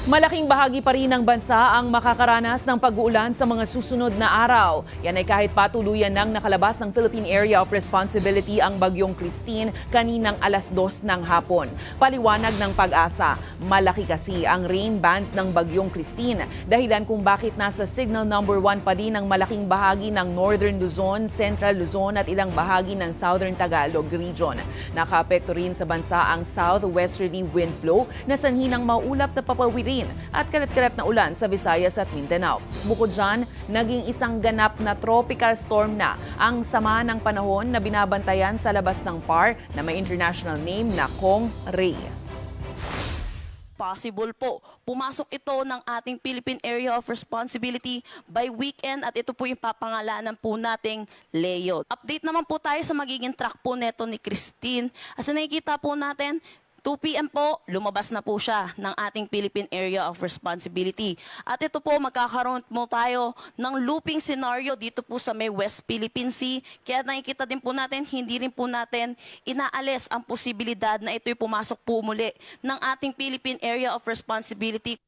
Malaking bahagi pa rin ng bansa ang makakaranas ng pag-uulan sa mga susunod na araw. Yan ay kahit patuluyan nang nakalabas ng Philippine Area of Responsibility ang bagyong Christine kaninang alas 2 ng hapon. Paliwanag ng Pag-asa, malaki kasi ang rain bands ng bagyong Christine, dahilan kung bakit nasa signal number 1 pa din ang malaking bahagi ng Northern Luzon, Central Luzon at ilang bahagi ng Southern Tagalog region. Nakaapekto rin sa bansa ang southwesterly wind flow na sanhi ng maulap na papawirin at kalat-kalat na ulan sa Visayas at Mindanao. Bukod dyan, naging isang ganap na tropical storm na ang sama ng panahon na binabantayan sa labas ng PAR na may international name na Kong Ray. Possible po. Pumasok ito ng ating Philippine Area of Responsibility by weekend at ito po yung papangalanan po nating Leo. Update naman po tayo sa magiging track po neto ni Christine. As nakikita po natin, 2 p.m. po, lumabas na po siya ng ating Philippine Area of Responsibility. At ito po, magkakaroon mo tayo ng looping scenario dito po sa may West Philippine Sea. Kaya nakikita din po natin, hindi rin po natin inaalis ang posibilidad na ito'y pumasok po muli ng ating Philippine Area of Responsibility.